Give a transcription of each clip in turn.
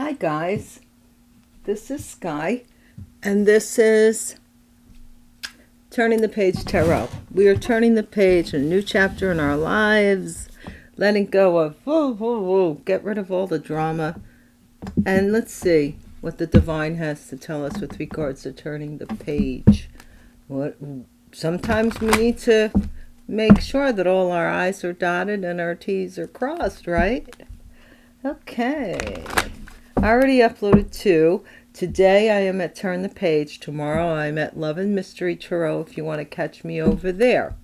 Hi guys, this is Sky, and this is Turning the Page Tarot. We are turning the page, a new chapter in our lives, letting go of, get rid of all the drama, and let's see what the divine has to tell us with regards to turning the page. Sometimes we need to make sure that all our I's are dotted and our T's are crossed, right? Okay. I already uploaded 2. Today I am at Turn the Page. Tomorrow I'm at Love and Mystery Tarot if you want to catch me over there.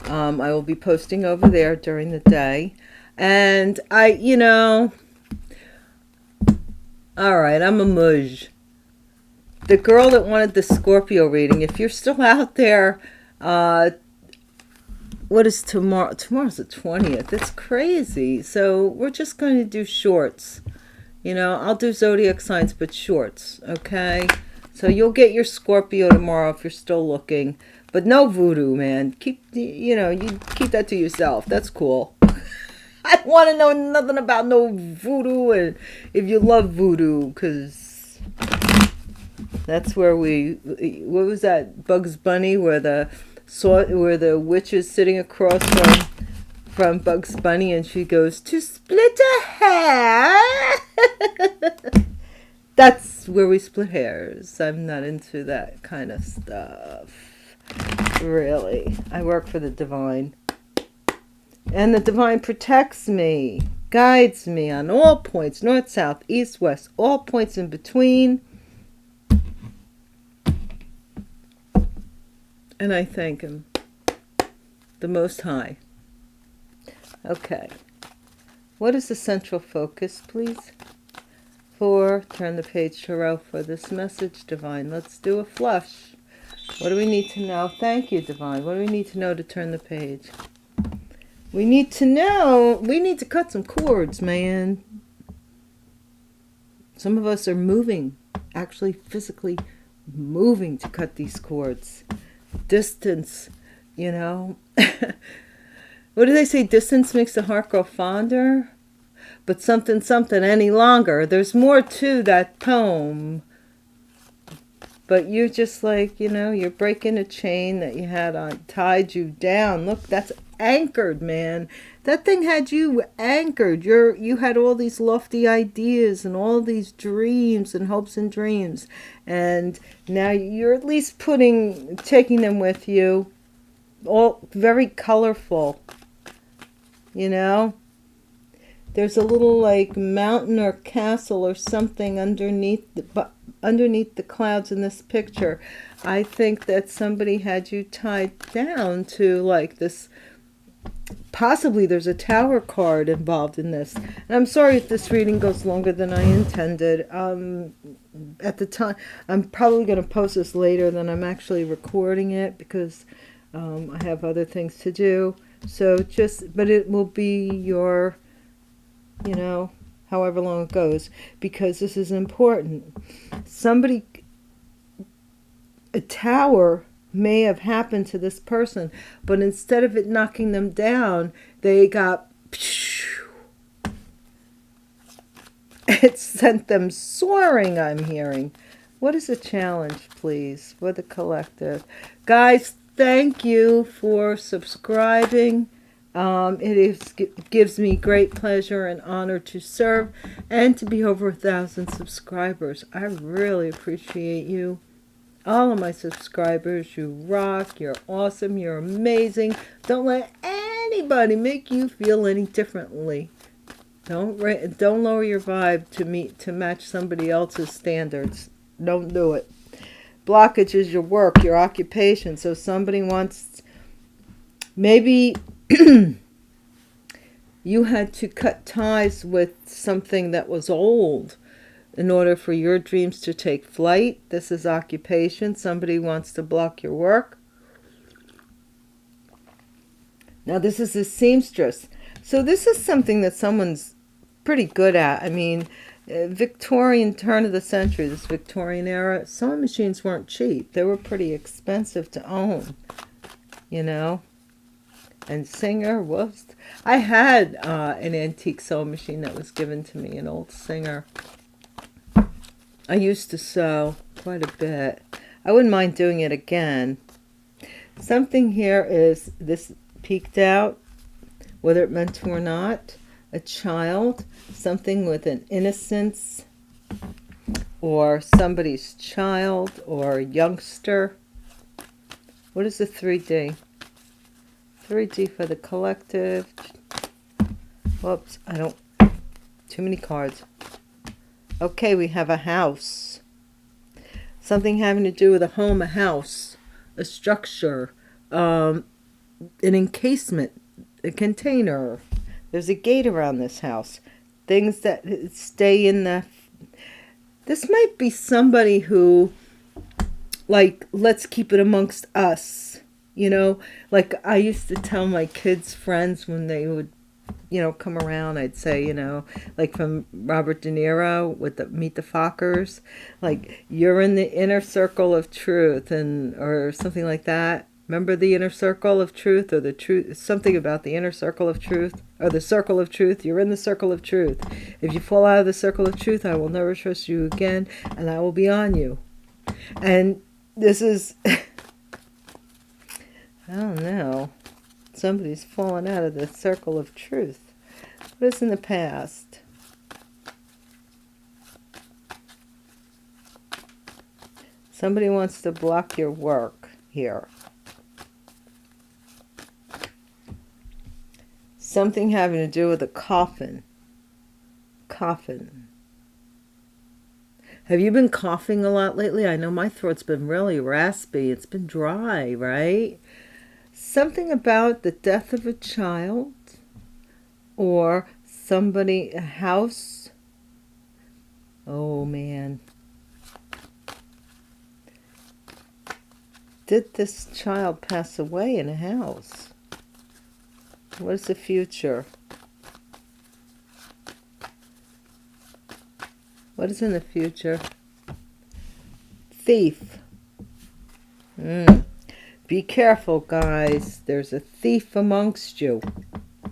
I will be posting over there during the day. And alright, I'm a mudge. The girl that wanted the Scorpio reading, if you're still out there, what is tomorrow? Tomorrow's the 20th. It's crazy. So we're just going to do shorts. I'll do zodiac signs, but shorts, okay? So you'll get your Scorpio tomorrow if you're still looking. But no voodoo, man. You keep that to yourself. That's cool. I don't want to know nothing about no voodoo, and if you love voodoo, because that's where what was that, Bugs Bunny, where the witch is sitting across from Bugs Bunny, and she goes, to split a hair. That's where we split hairs. I'm not into that kind of stuff. Really. I work for the divine. And the divine protects me, guides me on all points, north, south, east, west, all points in between. And I thank him, the Most High. Okay. What is the central focus, please? For Turn the Page Tarot for this message, divine. Let's do a flush. What do we need to know? Thank you, divine. What do we need to know to turn the page? We need to cut some cords, man. Some of us are moving, actually physically moving to cut these cords. Distance, What do they say? Distance makes the heart grow fonder. But something any longer. There's more to that poem. But you're just like, you're breaking a chain that you had tied you down. Look, that's anchored, man. That thing had you anchored. You had all these lofty ideas and all these dreams and hopes and dreams. And now you're at least taking them with you. All very colorful. There's a little like mountain or castle or something underneath the clouds in this picture. I think that somebody had you tied down to like this. Possibly there's a tower card involved in this. And I'm sorry if this reading goes longer than I intended. At the time, I'm probably going to post this later than I'm actually recording it because I have other things to do. So but it will be your, however long it goes, because this is important. A tower may have happened to this person, but instead of it knocking them down, it sent them soaring, I'm hearing. What is the challenge, please, for the collective? Guys, thank you for subscribing. It gives me great pleasure and honor to serve and to be over 1,000 subscribers. I really appreciate you. All of my subscribers, you rock, you're awesome, you're amazing. Don't let anybody make you feel any differently. Don't lower your vibe to match somebody else's standards. Don't do it. Blockage is your work, your occupation. So somebody wants, maybe you had to cut ties with something that was old in order for your dreams to take flight. This is occupation. Somebody wants to block your work. Now this is a seamstress. So this is something that someone's pretty good at. I mean, Victorian turn of the century, this Victorian era, sewing machines weren't cheap. They were pretty expensive to own, and Singer was... I had an antique sewing machine that was given to me, an old Singer. I used to sew quite a bit. I wouldn't mind doing it again. Something here is this peeked out, whether it meant to or not. A child, something with an innocence, or somebody's child or youngster. What is the 3D? 3D for the collective. Whoops, I don't... Too many cards. Okay, we have a house. Something having to do with a home, a house, a structure, an encasement, a container. There's a gate around this house. Things that stay in the... This might be somebody who, like, let's keep it amongst us. You know, like I used to tell my kids' friends when they would, you know, come around, I'd say, you know, like from Robert De Niro with the Meet the Fockers, like, you're in the inner circle of truth, and or something like that. Remember the inner circle of truth, or the truth, something about the inner circle of truth, or the circle of truth. You're in the circle of truth. If you fall out of the circle of truth, I will never trust you again, and I will be on you. And this is, I don't know, somebody's fallen out of the circle of truth. What is in the past? Somebody wants to block your work here. Something having to do with a coffin. Coffin. Have you been coughing a lot lately? I know my throat's been really raspy. It's been dry, right? Something about the death of a child, or somebody, a house. Oh, man. Did this child pass away in a house? What is the future? What is in the future? Thief. Be careful, guys. There's a thief amongst you.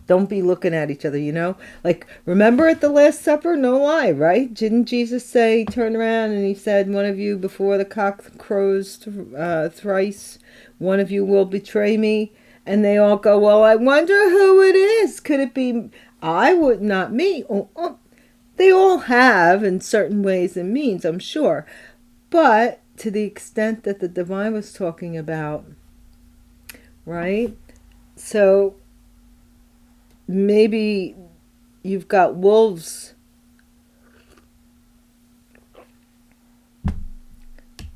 Don't be looking at each other, you know? Like, remember at the Last Supper? No lie, right? Didn't Jesus say, turn around, and he said, one of you, before the cock crows thrice, one of you will betray me? And they all go, well, I wonder who it is. Could it be, I would, not me. Oh. They all have in certain ways and means, I'm sure. But to the extent that the divine was talking about, right? So maybe you've got wolves.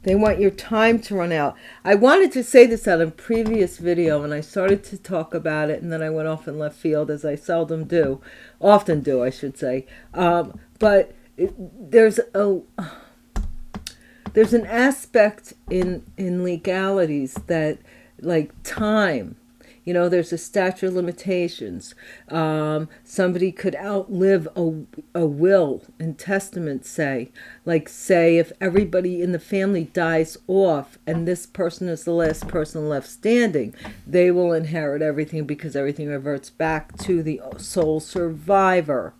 They want your time to run out. I wanted to say this on a previous video, and I started to talk about it, and then I went off in left field, as I seldom do. Often do, I should say. But there's an aspect in legalities that, like time, you know, there's a statute of limitations. Somebody could outlive a will and testament, say. Like, say, if everybody in the family dies off and this person is the last person left standing, they will inherit everything because everything reverts back to the sole survivor.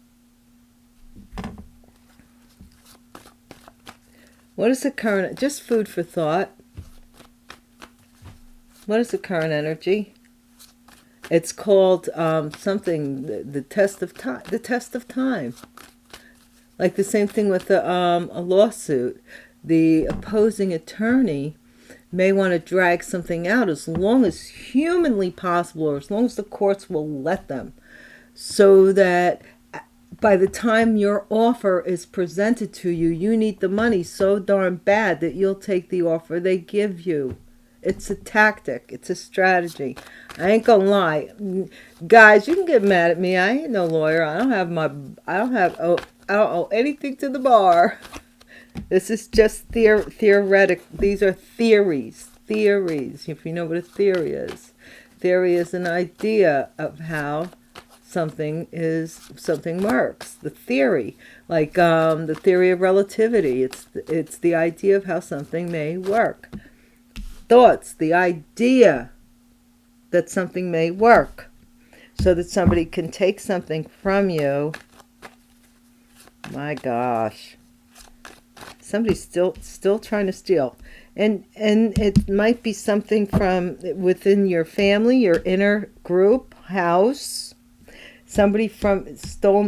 What is the current, just food for thought. What is the current energy? It's called something, the test of time. The test of time. Like the same thing with a lawsuit. The opposing attorney may want to drag something out as long as humanly possible, or as long as the courts will let them, so that by the time your offer is presented to you, you need the money so darn bad that you'll take the offer they give you. It's a tactic. It's a strategy. I ain't gonna lie, guys. You can get mad at me. I ain't no lawyer. I don't owe anything to the bar. This is just theoretic. These are theories. Theories. If you know what a theory is, theory is an idea of how something works. The theory, like the theory of relativity. It's the idea of how something may work. Thoughts, the idea that something may work, so that somebody can take something from you. My gosh. Somebody's still trying to steal. And it might be something from within your family, your inner group, house. Somebody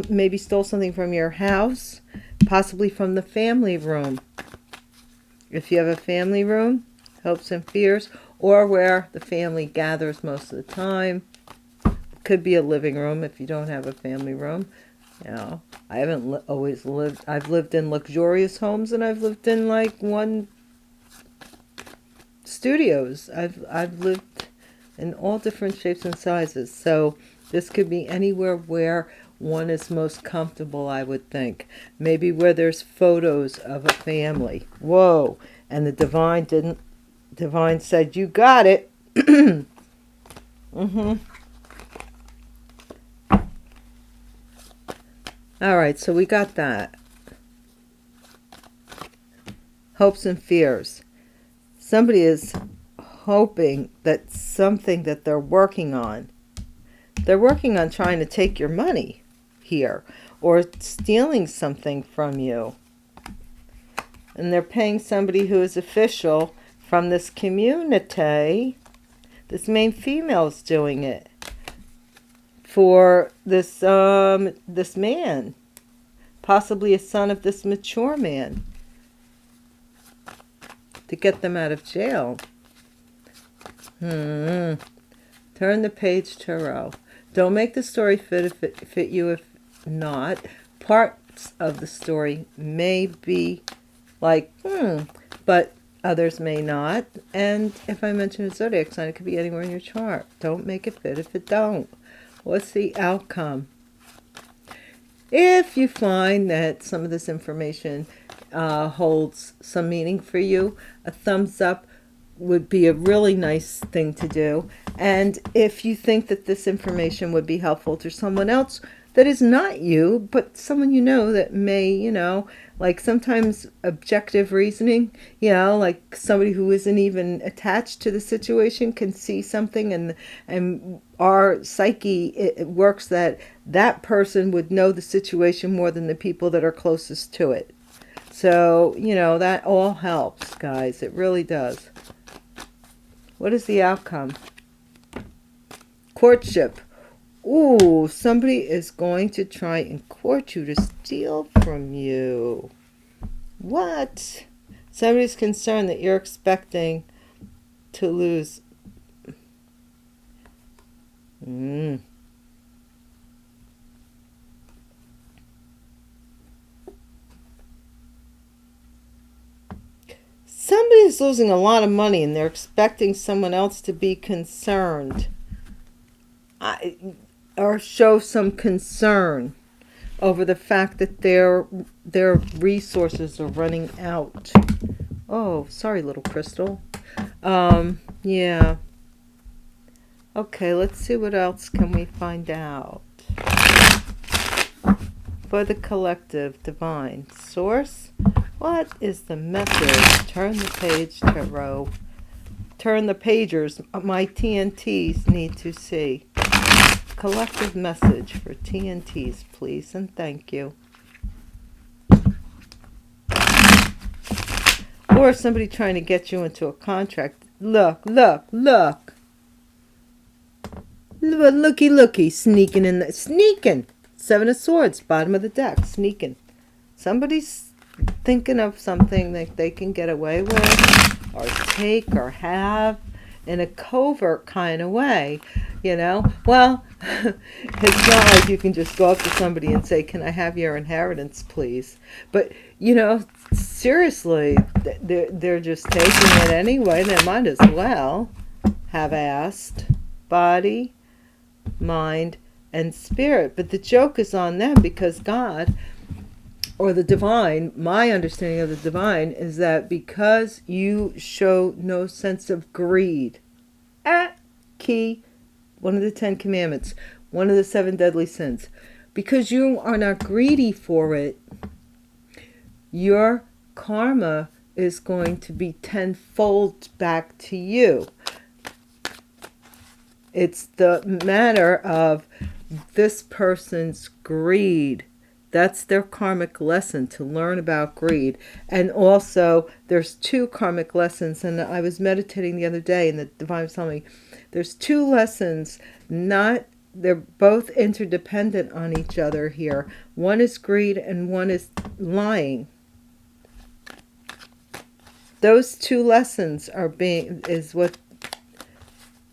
maybe stole something from your house, possibly from the family room. If you have a family room, hopes and fears, or where the family gathers most of the time. Could be a living room if you don't have a family room. You know, I haven't always lived. I've lived in luxurious homes, and I've lived in like one studios. I've lived in all different shapes and sizes. So this could be anywhere where one is most comfortable, I would think. Maybe where there's photos of a family. Whoa! And the divine said, "You got it." All right, so we got that. Hopes and fears. Somebody is hoping that something that they're working on trying to take your money here, or stealing something from you. And they're paying somebody who is official from this community. This main female is doing it for this man, possibly a son of this mature man, to get them out of jail. Turn the page, tarot. Don't make the story fit you if not. Parts of the story may be like, but others may not. And if I mention a zodiac sign, it could be anywhere in your chart. Don't make it fit if it don't. What's the outcome? If you find that some of this information holds some meaning for you, a thumbs up would be a really nice thing to do. And if you think that this information would be helpful to someone else that is not you, but someone you know that may, like sometimes objective reasoning, like somebody who isn't even attached to the situation can see something, and our psyche, it works that person would know the situation more than the people that are closest to it. So, that all helps, guys. It really does. What is the outcome? Courtship. Ooh, somebody is going to try and court you to steal from you. What? Somebody's concerned that you're expecting to lose. Somebody is losing a lot of money and they're expecting someone else to be concerned. Or show some concern over the fact that their resources are running out. Oh, sorry, little crystal. Yeah. Okay, let's see what else can we find out. For the collective, divine source, what is the message? Turn the page, tarot. Turn the pagers. My TNTs need to see. Collective message for TNTs, please, and thank you. Or somebody trying to get you into a contract. Look. Looky, sneaking in the... Sneaking! 7 of Swords, bottom of the deck, sneaking. Somebody's thinking of something that they can get away with, or take, or have, in a covert kind of way, Well, it's not like you can just go up to somebody and say, can I have your inheritance, please? But, seriously, they're just taking it anyway. They might as well have asked. Body, mind, and spirit. But the joke is on them, because God, or the divine, my understanding of the divine is that because you show no sense of greed, key, one of the 10 commandments, one of the 7 deadly sins, because you are not greedy for it, your karma is going to be tenfold back to you. It's the matter of this person's greed. That's their karmic lesson, to learn about greed. And also, there's two karmic lessons. And I was meditating the other day, and the divine was telling me there's two lessons. They're both interdependent on each other here. One is greed, and one is lying. Those two lessons is what,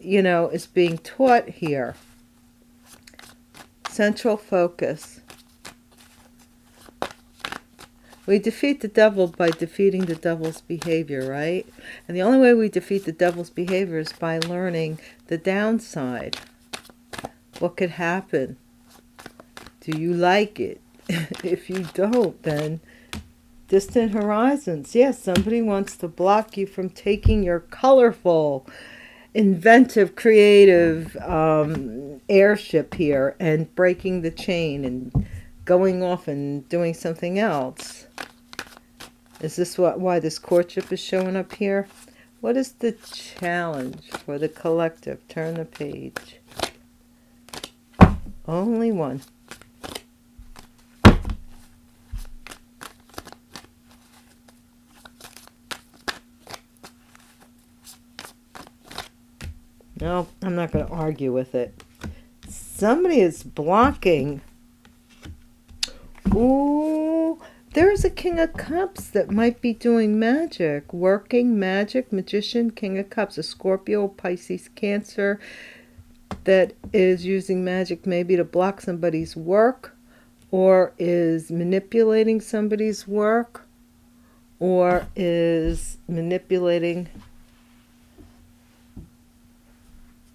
is being taught here. Central focus. We defeat the devil by defeating the devil's behavior, right? And the only way we defeat the devil's behavior is by learning the downside. What could happen? Do you like it? If you don't, then distant horizons. Yes, somebody wants to block you from taking your colorful, inventive, creative airship here and breaking the chain and going off and doing something else. Is this why this courtship is showing up here? What is the challenge for the collective? Turn the page. Only one. No, I'm not going to argue with it. Somebody is blocking. Ooh, there's a King of Cups that might be doing magic, working magic, magician, King of Cups, a Scorpio, Pisces, Cancer, that is using magic maybe to block somebody's work, or is manipulating somebody's work, or is manipulating,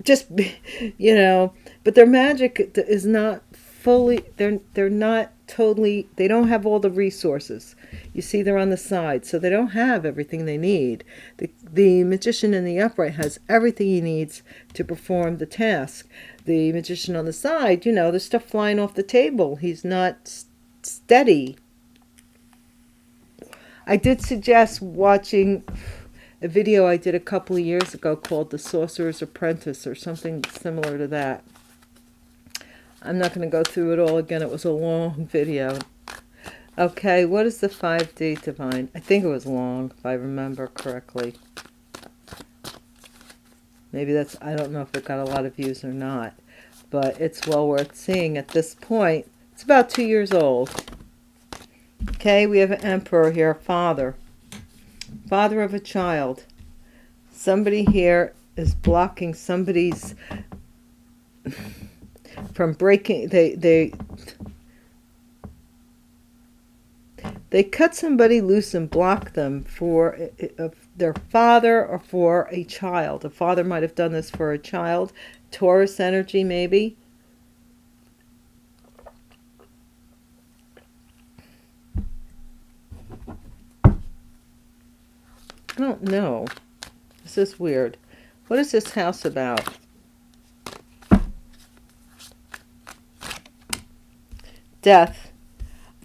just, but their magic is not fully, they're not totally, they don't have all the resources. You see, they're on the side, so they don't have everything they need. The magician in the upright has everything he needs to perform the task. The magician on the side, there's stuff flying off the table. He's not steady. I did suggest watching a video I did a couple of years ago called The Sorcerer's Apprentice, or something similar to that. I'm not going to go through it all again. It was a long video. Okay, what is the 5D divine? I think it was long, if I remember correctly. Maybe I don't know if it got a lot of views or not, but it's well worth seeing at this point. It's about 2 years old. Okay, we have an emperor here, father of a child. Somebody here is blocking somebody's from breaking. They cut somebody loose and block them for their father or for a child. A father might have done this for a child. Taurus energy, maybe. I don't know. This is weird. What is this house about? Death.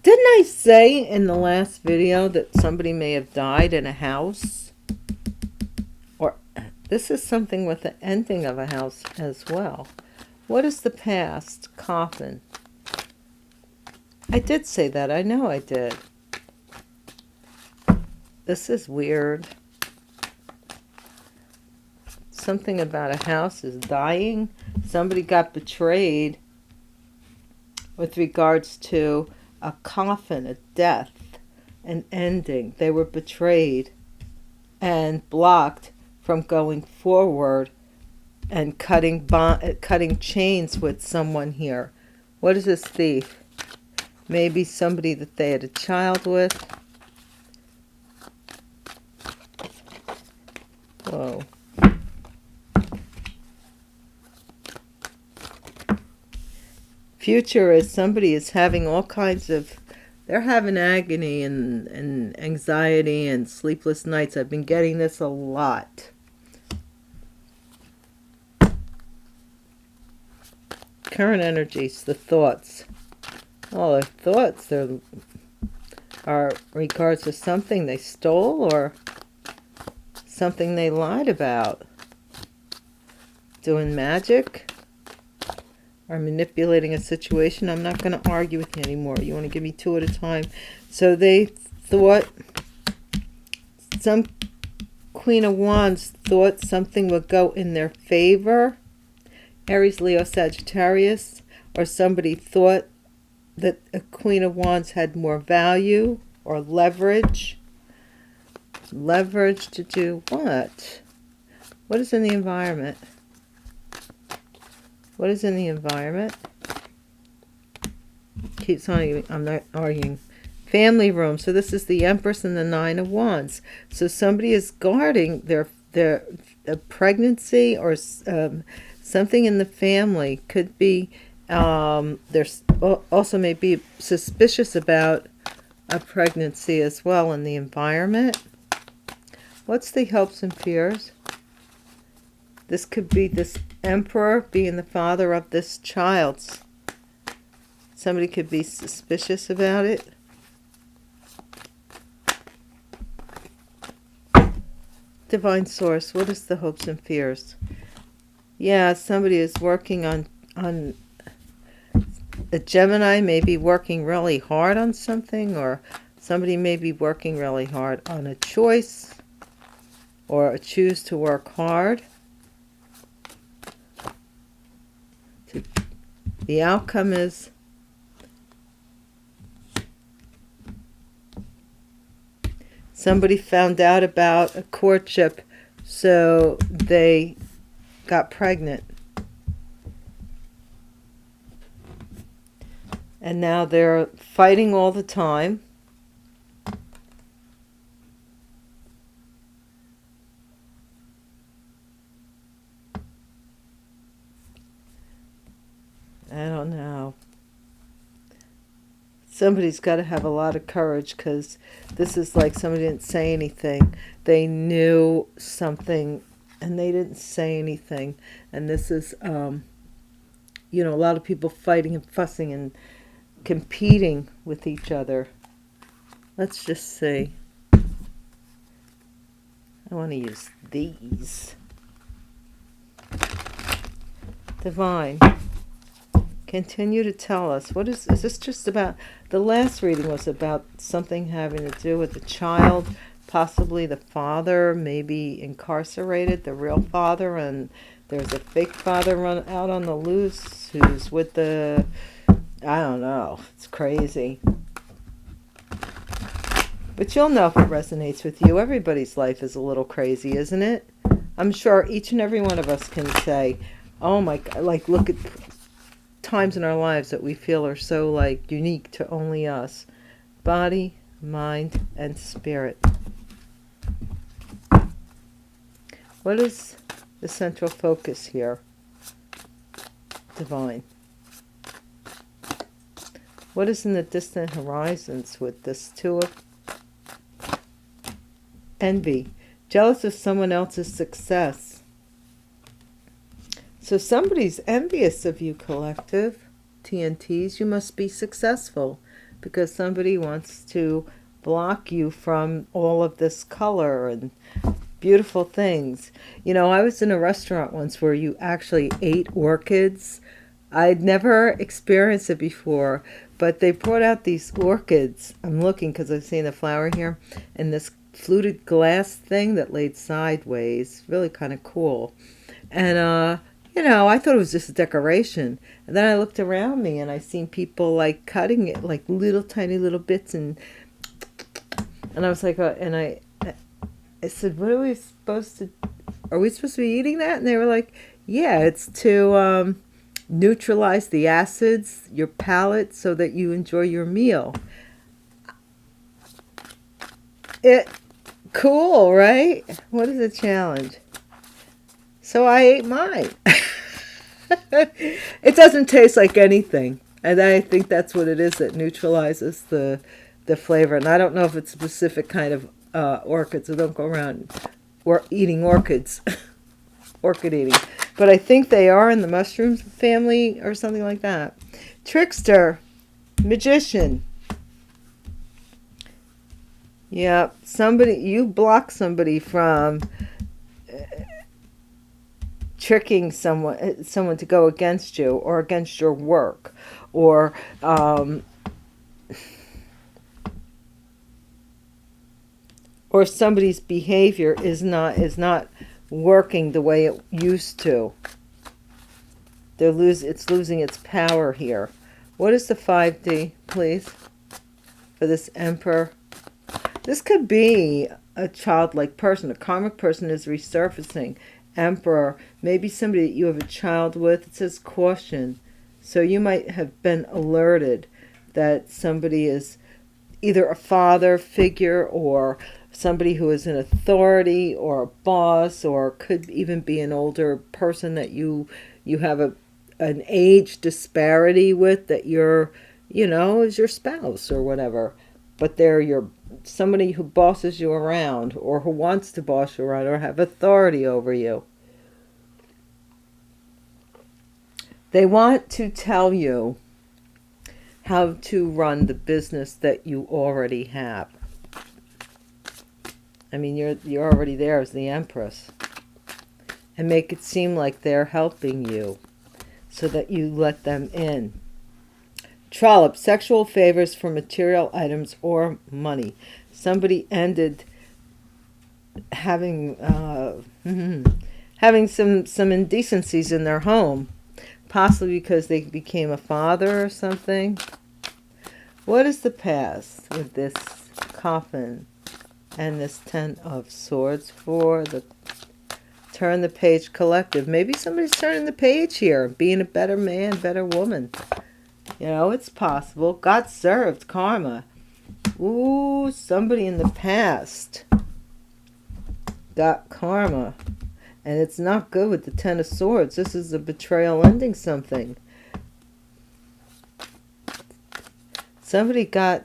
Didn't I say in the last video that somebody may have died in a house? Or this is something with the ending of a house as well. What is the past? Coffin. I did say that. I know I did. This is weird. Something about a house is dying. Somebody got betrayed with regards to a coffin, a death, an ending. They were betrayed and blocked from going forward and cutting chains with someone here. What is this thief? Maybe somebody that they had a child with. Whoa. Future is somebody is having all kinds of, they're having agony and anxiety and sleepless nights. I've been getting this a lot. Current energies, the thoughts. Oh, the thoughts are regards to something they stole or something they lied about. doing magic or manipulating a situation. I'm not going to argue with you anymore. You want to give me two at a time. So they thought, some Queen of Wands thought something would go in their favor. Aries, Leo, Sagittarius. Or somebody thought that a Queen of Wands had more value or leverage. Leverage to do what? What is in the environment? What is in the environment? Keeps on, I'm not arguing. Family room. So this is the Empress and the Nine of Wands. So somebody is guarding their pregnancy or something in the family. Could be, there's also may be suspicious about a pregnancy as well in the environment. What's the hopes and fears? This could be this Emperor being the father of this child. Somebody could be suspicious about it. Divine Source, what is the hopes and fears? Yeah, somebody is working on a Gemini may be working really hard on something, or somebody may be working really hard on a choice or choose to work hard. The outcome is somebody found out about a courtship, so they got pregnant. And now they're fighting all the time. I don't know. Somebody's got to have a lot of courage, because this is like somebody didn't say anything. They knew something and they didn't say anything. And this is, you know, a lot of people fighting and fussing and competing with each other. Let's just see. I want to use these. Divine, continue to tell us. What is this just about? The last reading was about something having to do with the child, possibly the father, maybe incarcerated, the real father, and there's a fake father run out on the loose who's with the, I don't know, it's crazy. But you'll know if it resonates with you. Everybody's life is a little crazy, isn't it? I'm sure each and every one of us can say, oh my God, like look at times in our lives that we feel are so like unique to only us. Body, mind, and spirit. What is the central focus here? Divine. What is in the distant horizons with this Two of Envy? Jealous of someone else's success. So somebody's envious of you, collective. TNTs, you must be successful, because somebody wants to block you from all of this color and beautiful things. You know, I was in a restaurant once where you actually ate orchids. I'd never experienced it before, but they brought out these orchids. I'm looking because I've seen the flower here, and this fluted glass thing that laid sideways. Really kind of cool. And you know, I thought it was just a decoration. And then I looked around me and I seen people like cutting it like little tiny little bits, and I was like, and I said, what are we supposed to, are we supposed to be eating that? And they were like, yeah, it's to neutralize the acids, your palate, so that you enjoy your meal. Cool, right? What is the challenge? So I ate mine. It doesn't taste like anything. And I think that's what it is that neutralizes the flavor. And I don't know if it's a specific kind of orchids. So don't go around eating orchids. Orchid eating. But I think they are in the mushroom family or something like that. Trickster. Magician. Yeah, somebody, you block somebody from tricking someone to go against you or against your work, or somebody's behavior is not working the way it used to. It's losing its power here. What is the 5D, please, for this Emperor? This could be a childlike person. A karmic person is resurfacing. Emperor, maybe somebody that you have a child with. It says caution. So you might have been alerted that somebody is either a father figure or somebody who is an authority or a boss, or could even be an older person that you have an age disparity with, that you're, is your spouse or whatever. But they're somebody who bosses you around, or who wants to boss you around, or have authority over you. They want to tell you how to run the business that you already have. I mean, you're already there as the Empress. And make it seem like they're helping you so that you let them in. Trollop, sexual favors for material items or money. Somebody ended having having some indecencies in their home, possibly because they became a father or something. What is the past with this coffin and this 10 of Swords for the Turn the Page Collective? Maybe somebody's turning the page here, being a better man, better woman. It's possible. God served karma. Ooh, somebody in the past got karma. And it's not good with the 10 of Swords. This is a betrayal ending something. Somebody got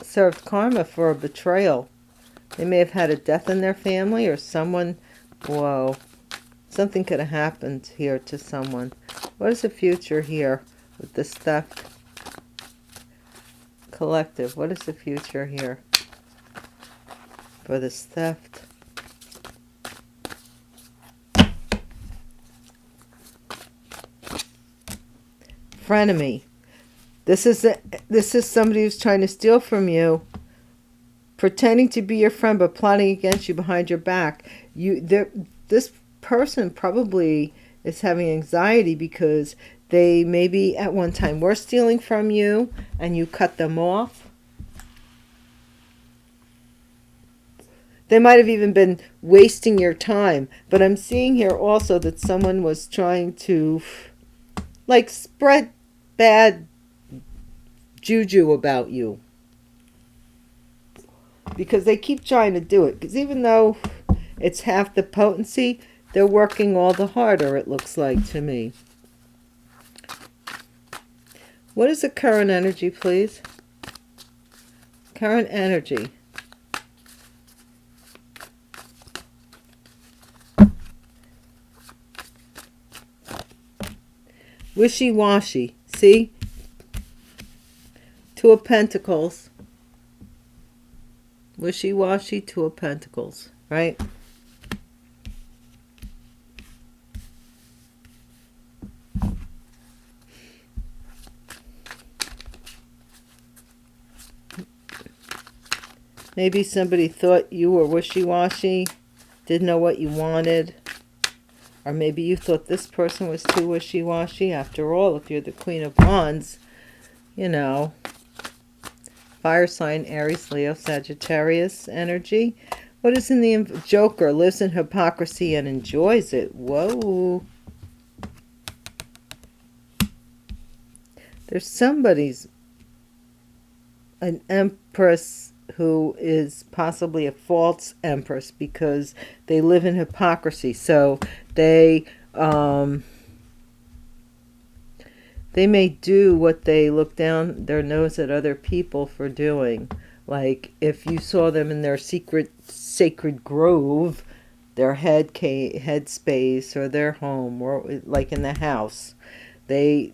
served karma for a betrayal. They may have had a death in their family, or someone... Whoa. Something could have happened here to someone. What is the future here with this theft? Collective. What is the future here for this theft? Frenemy. This is somebody who's trying to steal from you, pretending to be your friend but plotting against you behind your back. This person probably is having anxiety because they maybe at one time were stealing from you and you cut them off. They might have even been wasting your time. But I'm seeing here also that someone was trying to spread bad juju about you. Because they keep trying to do it. Because even though it's half the potency, they're working all the harder, it looks like to me. What is the current energy, please? Current energy. Wishy-washy. See? Two of Pentacles. Wishy-washy, Two of Pentacles. Right? Maybe somebody thought you were wishy-washy, didn't know what you wanted. Or maybe you thought this person was too wishy-washy. After all, if you're the Queen of Wands, fire sign, Aries, Leo, Sagittarius energy. What is in the Joker? Lives in hypocrisy and enjoys it. Whoa. There's an Empress who is possibly a false Empress because they live in hypocrisy. So they may do what they look down their nose at other people for doing. Like if you saw them in their sacred grove, their head space, or their home, or like in the house, they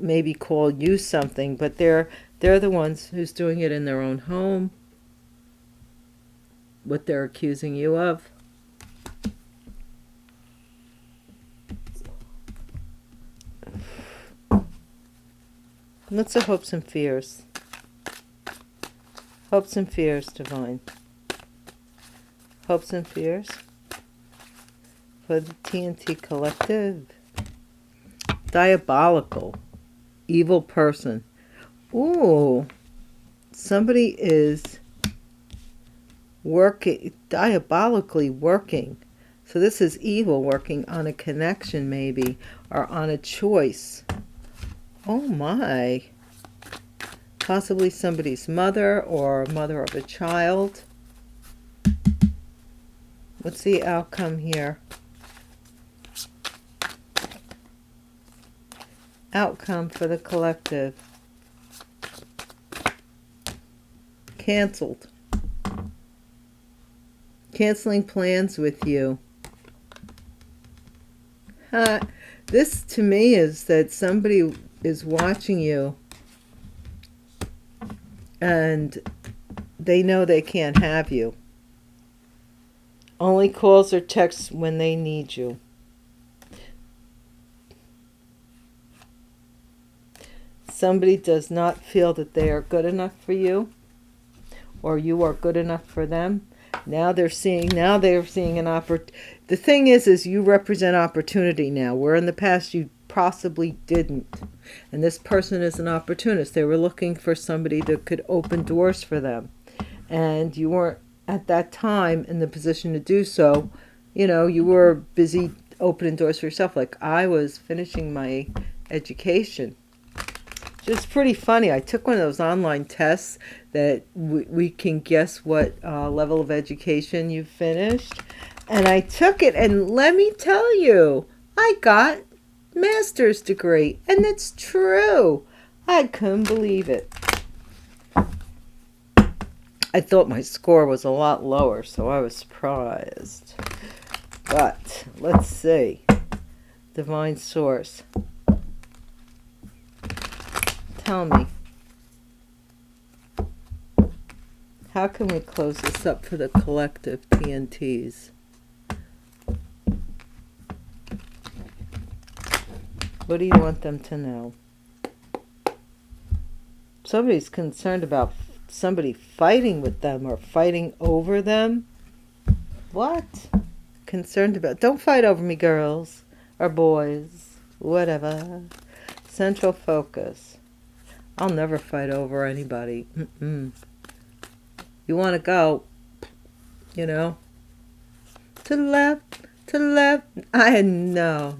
maybe call you something, but they're the ones who's doing it in their own home. What they're accusing you of. What's the hopes and fears? Hopes and fears, Divine. Hopes and fears for the TNT collective. Diabolical. Evil person. Ooh. Somebody is working, diabolically working. So this is evil working on a connection maybe, or on a choice. Oh my. Possibly somebody's mother or mother of a child. What's the outcome here? Outcome for the collective. Canceled. Canceling plans with you. This to me is that somebody is watching you and they know they can't have you. Only calls or texts when they need you. Somebody does not feel that they are good enough for you, or you are good enough for them. Now they're seeing an opportunity. The thing is you represent opportunity now, where in the past you possibly didn't. And this person is an opportunist. They were looking for somebody that could open doors for them. And you weren't at that time in the position to do so. You know, you were busy opening doors for yourself. Like I was finishing my education. It's pretty funny. I took one of those online tests that we can guess what level of education you've finished. And I took it, and let me tell you, I got master's degree. And it's true. I couldn't believe it. I thought my score was a lot lower, so I was surprised. But let's see. Divine Source. Tell me, how can we close this up for the collective PNTs? What do you want them to know? Somebody's concerned about somebody fighting with them or fighting over them. What? Concerned about? Don't fight over me, girls or boys, whatever. Central focus. I'll never fight over anybody. You want to go, you know, to the left, to the left. No.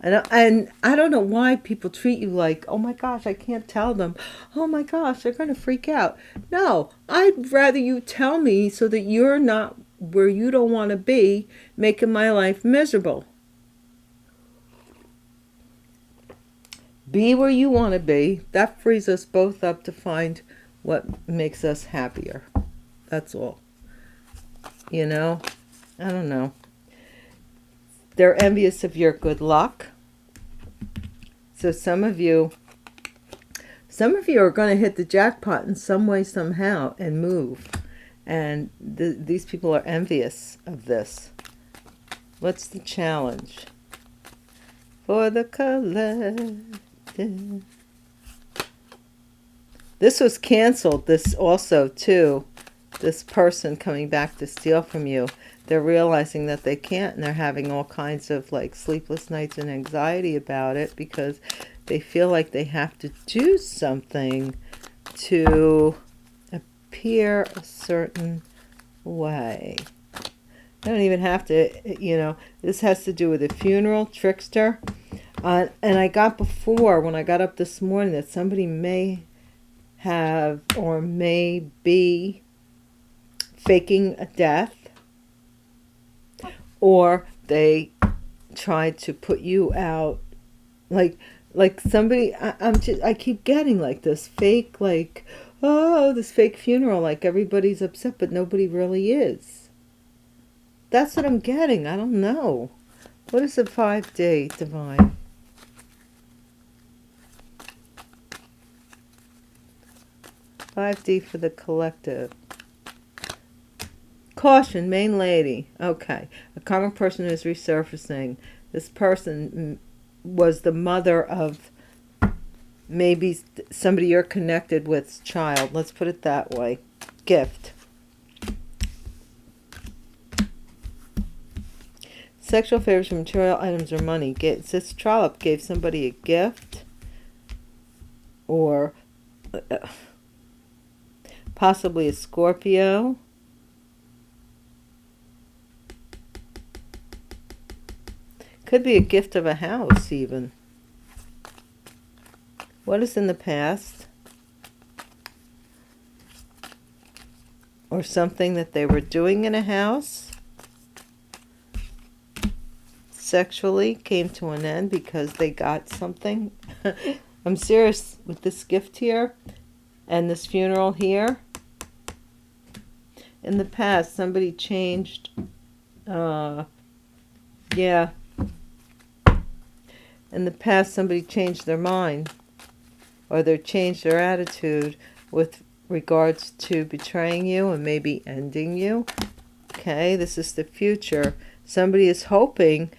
And I don't know why people treat you like, oh my gosh, I can't tell them. Oh my gosh, they're going to freak out. No, I'd rather you tell me so that you're not where you don't want to be, making my life miserable. Be where you want to be. That frees us both up to find what makes us happier. That's all. You know? I don't know. They're envious of your good luck. So some of you are going to hit the jackpot in some way, somehow, and move. And these people are envious of this. What's the challenge? For the collective. This was canceled. This also, too. This person coming back to steal from you. They're realizing that they can't, and they're having all kinds of like sleepless nights and anxiety about it because they feel like they have to do something to appear a certain way. They don't even have to, you know, this has to do with a funeral, trickster. And I got before, when I got up this morning, that somebody may have or may be faking a death. Or they tried to put you out. Like somebody, I keep getting like this fake, like, oh, this fake funeral. Like everybody's upset, but nobody really is. That's what I'm getting. I don't know. What is the 5-day divine? $5D for the collective. Caution, main lady. Okay. A common person is resurfacing. This person was the mother of maybe somebody you're connected with's child. Let's put it that way. Gift. Sexual favors for material items or money. This trollop gave somebody a gift, or possibly a Scorpio. Could be a gift of a house even. What is in the past? Or something that they were doing in a house sexually came to an end because they got something. I'm serious with this gift here and this funeral here. In the past, somebody changed, yeah. In the past, somebody changed their mind, or they changed their attitude with regards to betraying you and maybe ending you. Okay, this is the future. Somebody is hoping,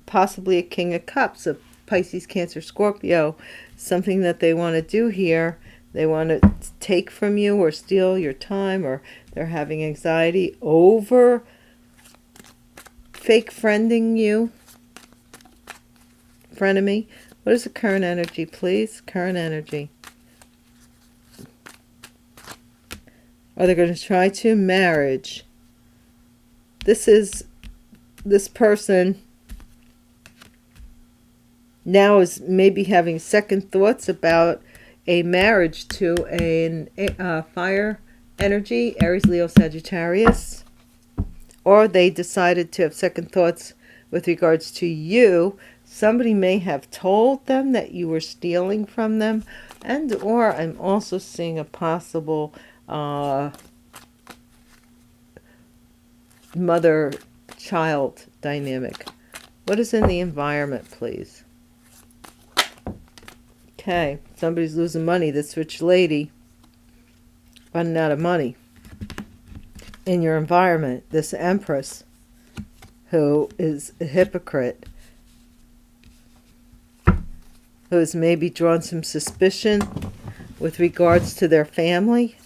possibly a King of Cups, a Pisces, Cancer, Scorpio, something that they want to do here. They want to take from you or steal your time, or they're having anxiety over fake friending you. Frenemy. What is the current energy, please? Current energy. Are they going to try to? Marriage. This person now is maybe having second thoughts about a marriage to a fire energy, Aries, Leo, Sagittarius. Or they decided to have second thoughts with regards to you. Somebody may have told them that you were stealing from them, and or I'm also seeing a possible mother-child dynamic. What is in the environment, please? Okay, somebody's losing money. This rich lady running out of money. In your environment, this Empress, who is a hypocrite, who has maybe drawn some suspicion with regards to their family.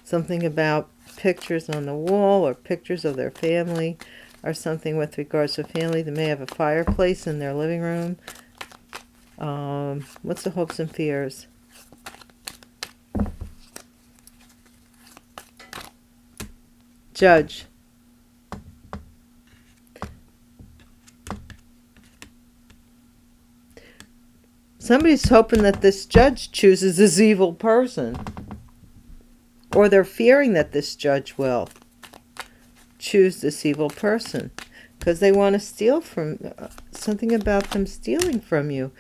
Something about pictures on the wall or pictures of their family, or something with regards to family. They may have a fireplace in their living room. What's the hopes and fears? Judge. Somebody's hoping that this judge chooses this evil person. Or they're fearing that this judge will choose this evil person. Because they want to steal from... something about them stealing from you.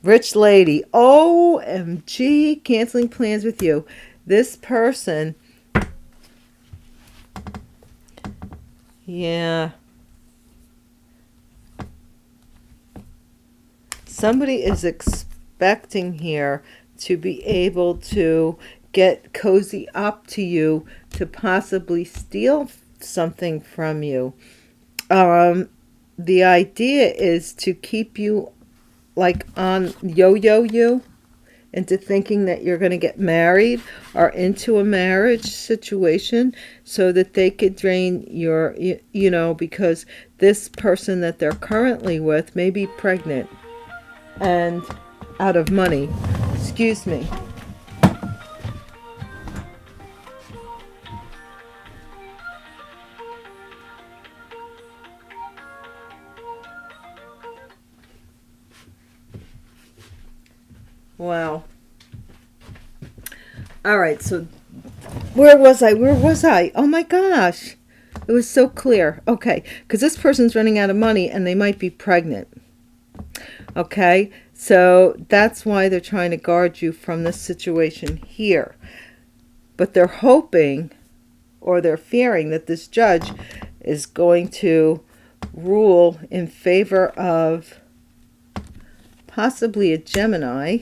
Rich lady. OMG. Canceling plans with you. This person... yeah... somebody is expecting here to be able to get cozy up to you to possibly steal something from you. The idea is to keep you like on yo-yo you into thinking that you're going to get married or into a marriage situation so that they could drain your, you know, because this person that they're currently with may be pregnant and out of money. Excuse me. Wow. All right, so where was I? Oh my gosh. It was so clear. Okay, because this person's running out of money and they might be pregnant. Okay, so that's why they're trying to guard you from this situation here. But they're hoping, or they're fearing, that this judge is going to rule in favor of possibly a Gemini.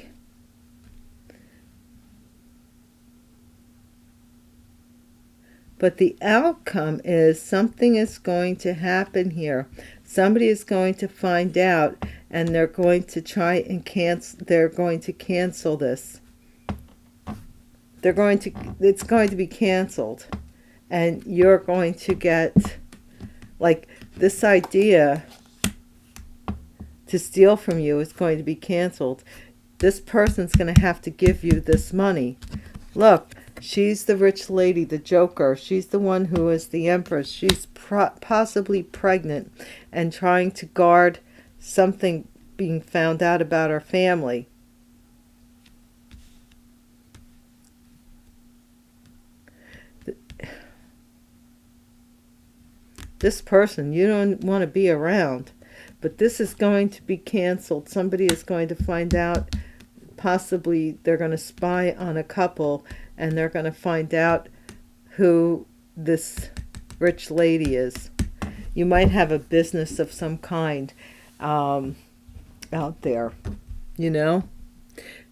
But the outcome is something is going to happen here. Somebody is going to find out, and they're going to try and cancel this. It's going to be canceled, and you're going to get, like, this idea to steal from you is going to be canceled. This person's going to have to give you this money. Look, she's the rich lady, the joker. She's the one who is the empress. She's possibly pregnant and trying to guard something being found out about her family. This person you don't want to be around, but this is going to be canceled. Somebody is going to find out. Possibly they're going to spy on a couple, and they're going to find out who this rich lady is. You might have a business of some kind out there, you know.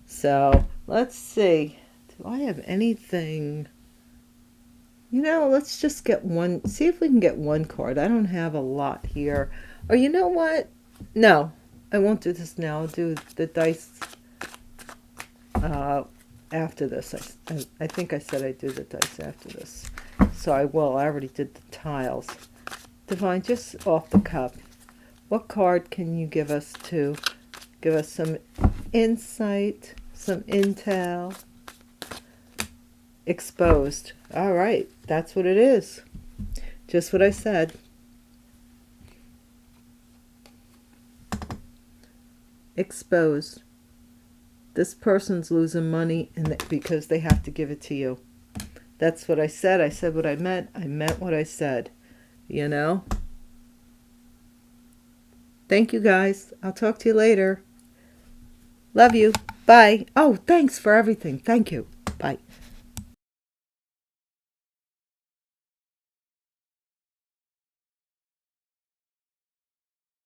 So let's see. Do I have anything? You know, let's just get one. See if we can get one card. I don't have a lot here. Or you know what? No, I won't do this now. I'll do the dice after this. I think I said I'd do the dice after this. So I will. I already did the tiles. Divine, just off the cuff, what card can you give us to give us some insight, some intel? Exposed. All right, that's what it is. Just what I said. Exposed. This person's losing money because they have to give it to you. That's what I said. I said what I meant. I meant what I said. You know? Thank you, guys. I'll talk to you later. Love you. Bye. Oh, thanks for everything. Thank you. Bye.